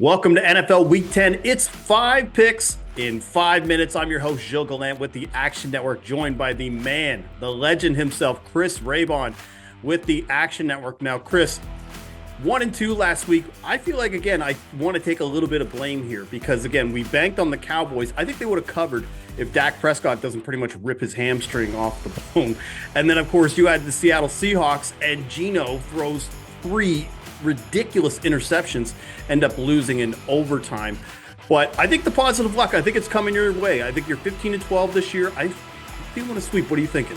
Welcome to NFL Week 10. It's 5 picks in 5 minutes. I'm your host, Gilles Gallant with the Action Network, joined by the man, the legend himself, Chris Raybon with the Action Network. Now, Chris, 1 and 2 last week. I feel like, again, I want to take a little bit of blame here because, again, we banked on the Cowboys. I think they would have covered if Dak Prescott doesn't pretty much rip his hamstring off the bone. And then, of course, you had the Seattle Seahawks, and Geno throws 3 ridiculous interceptions, end up losing in overtime. But I think the positive luck, I think it's coming your way. I think you're 15-12 this year. I feel a sweep. What are you thinking?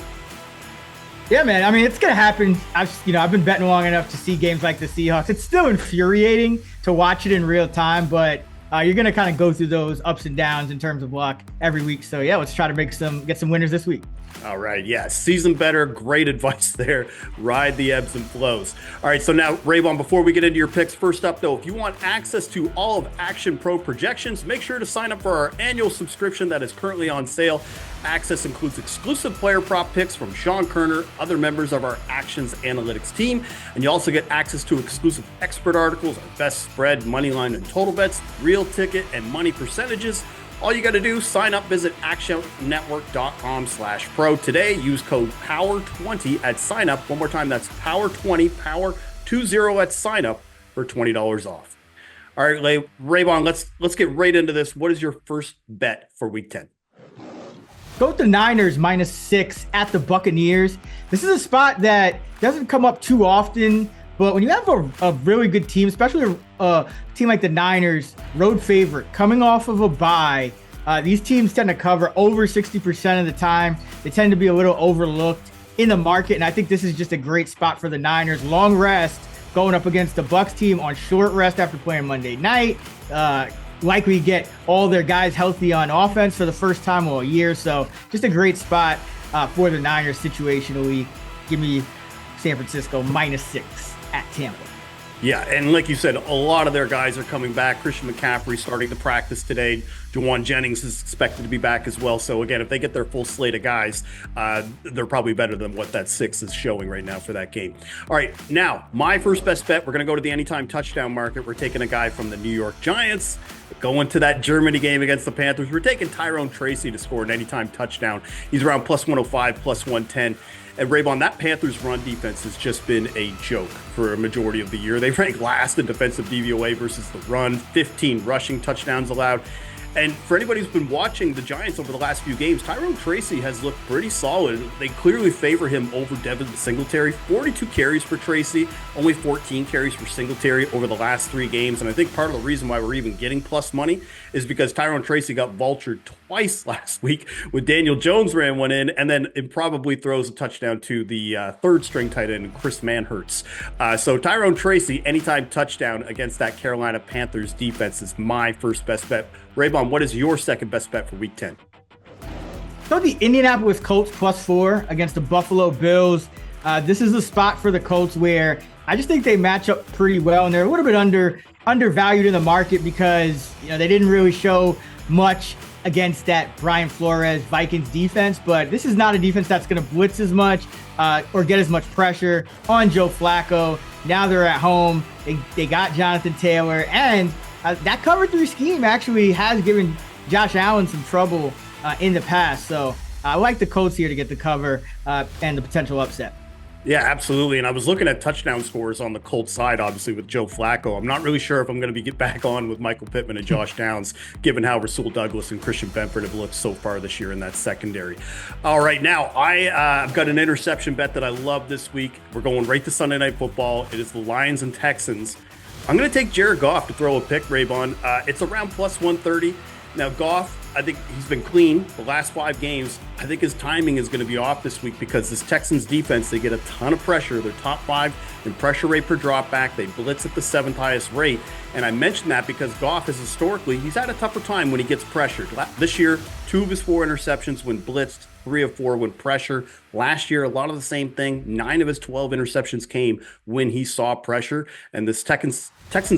Yeah, man. I mean, it's gonna happen. I've been betting long enough to see games like the Seahawks. It's still infuriating to watch it in real time, but you're gonna kind of go through those ups and downs in terms of luck every week. So yeah, let's try to get some winners this week. All right. Yeah. Season better. Great advice there. Ride the ebbs and flows. All right. So now, Raybon, before we get into your picks, first up, though, if you want access to all of Action Pro projections, make sure to sign up for our annual subscription that is currently on sale. Access includes exclusive player prop picks from Sean Kerner, other members of our Actions Analytics team. And you also get access to exclusive expert articles, our best spread, money line, and total bets, real ticket, and money percentages. All you got to do, sign up, visit actionnetwork.com/pro today. Use code POWER20 at sign up. One more time, that's POWER20, POWER20 at sign up for $20 off. All right, Raybon, let's get right into this. What is your first bet for Week 10? Go with the Niners -6 at the Buccaneers. This is a spot that doesn't come up too often, but when you have a really good team, especially a team like the Niners, road favorite, coming off of a bye, these teams tend to cover over 60% of the time. They tend to be a little overlooked in the market, and I think this is just a great spot for the Niners. Long rest, going up against the Bucs team on short rest after playing Monday night. Likely get all their guys healthy on offense for the first time all year. So just a great spot for the Niners situationally. Give me San Francisco -6 at Tampa. Yeah, and like you said, a lot of their guys are coming back. Christian McCaffrey starting to practice today. Juwan Jennings is expected to be back as well. So again, if they get their full slate of guys, they're probably better than what that 6 is showing right now for that game. All right, now my first best bet, we're going to go to the anytime touchdown market. We're taking a guy from the New York Giants, going to that Germany game against the Panthers. We're taking Tyrone Tracy to score an anytime touchdown. He's around +105, +110. And Raybon, that Panthers run defense has just been a joke for a majority of the year. They rank last in defensive DVOA versus the run, 15 rushing touchdowns allowed. And for anybody who's been watching the Giants over the last few games, Tyrone Tracy has looked pretty solid. They clearly favor him over Devin Singletary. 42 carries for Tracy, only 14 carries for Singletary over the last 3 games. And I think part of the reason why we're even getting plus money is because Tyrone Tracy got vultured twice last week with Daniel Jones ran one in, and then it probably throws a touchdown to the third string tight end, Chris Manhertz. So Tyrone Tracy, anytime touchdown against that Carolina Panthers defense is my first best bet. Raybon, what is your second best bet for Week 10? So the Indianapolis Colts +4 against the Buffalo Bills. This is a spot for the Colts where I just think they match up pretty well, and they're a little bit undervalued in the market because they didn't really show much against that Brian Flores Vikings defense. But this is not a defense that's going to blitz as much or get as much pressure on Joe Flacco. Now they're at home. They got Jonathan Taylor, and that cover 3 scheme actually has given Josh Allen some trouble in the past. So I like the Colts here to get the cover and the potential upset. Yeah, absolutely. And I was looking at touchdown scores on the Colts side, obviously, with Joe Flacco. I'm not really sure if I'm going to get back on with Michael Pittman and Josh Downs, given how Rasul Douglas and Christian Benford have looked so far this year in that secondary. All right, now I've got an interception bet that I love this week. We're going right to Sunday Night Football. It is the Lions and Texans. I'm going to take Jared Goff to throw a pick, Raybon. It's around +130. Now, Goff, I think he's been clean the last 5 games. I think his timing is going to be off this week because this Texans defense, they get a ton of pressure. They're top 5 in pressure rate per dropback. They blitz at the 7th highest rate. And I mentioned that because Goff has historically, he's had a tougher time when he gets pressured. This year, 2 of his 4 interceptions when blitzed, 3 of 4 when pressure. Last year, a lot of the same thing. 9 of his 12 interceptions came when he saw pressure. And this Texans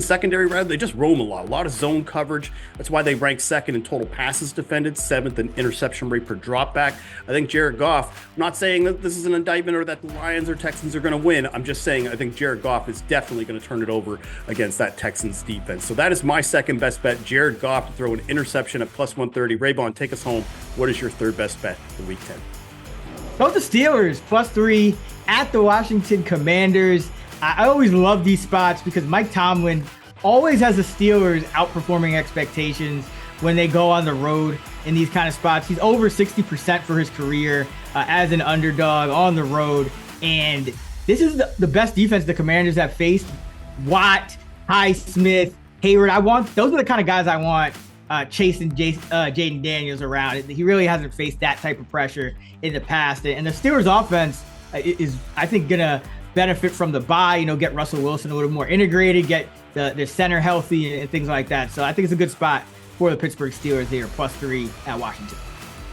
secondary, rather, they just roam a lot of zone coverage. That's why they rank 2nd in total passes passes defended, 7th in interception rate per dropback. I think Jared Goff, I'm not saying that this is an indictment or that the Lions or Texans are going to win. I'm just saying I think Jared Goff is definitely going to turn it over against that Texans defense. So that is my second best bet, Jared Goff to throw an interception at plus 130. Raybon, take us home. What is your third best bet for week 10? Go the Steelers, +3 at the Washington Commanders. I always love these spots because Mike Tomlin always has the Steelers outperforming expectations when they go on the road in these kind of spots. He's over 60% for his career as an underdog on the road. And this is the best defense the Commanders have faced. Watt, Highsmith, Hayward. Those are the kind of guys I want chasing Jaden Daniels around. He really hasn't faced that type of pressure in the past. And the Steelers offense is, I think, going to benefit from the bye, get Russell Wilson a little more integrated, get the center healthy and things like that. So I think it's a good spot for the Pittsburgh Steelers here, +3 at Washington.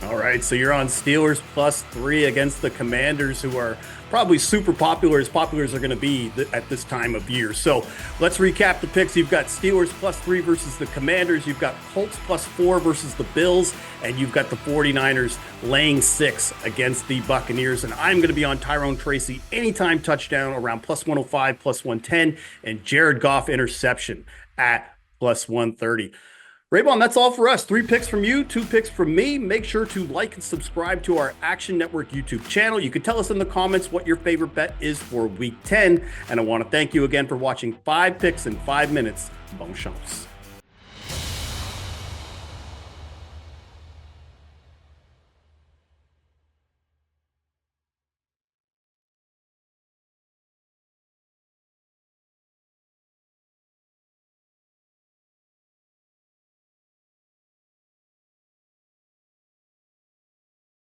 All right, so you're on Steelers +3 against the Commanders, who are probably super popular as are going to be at this time of year. So let's recap the picks. You've got Steelers +3 versus the Commanders. You've got Colts +4 versus the Bills. And you've got the 49ers laying 6 against the Buccaneers. And I'm going to be on Tyrone Tracy anytime touchdown around +105, +110, and Jared Goff interception at +130. Raybon, that's all for us. 3 picks from you, 2 picks from me. Make sure to like and subscribe to our Action Network YouTube channel. You can tell us in the comments what your favorite bet is for week 10. And I want to thank you again for watching 5 picks in 5 minutes. Bon chance.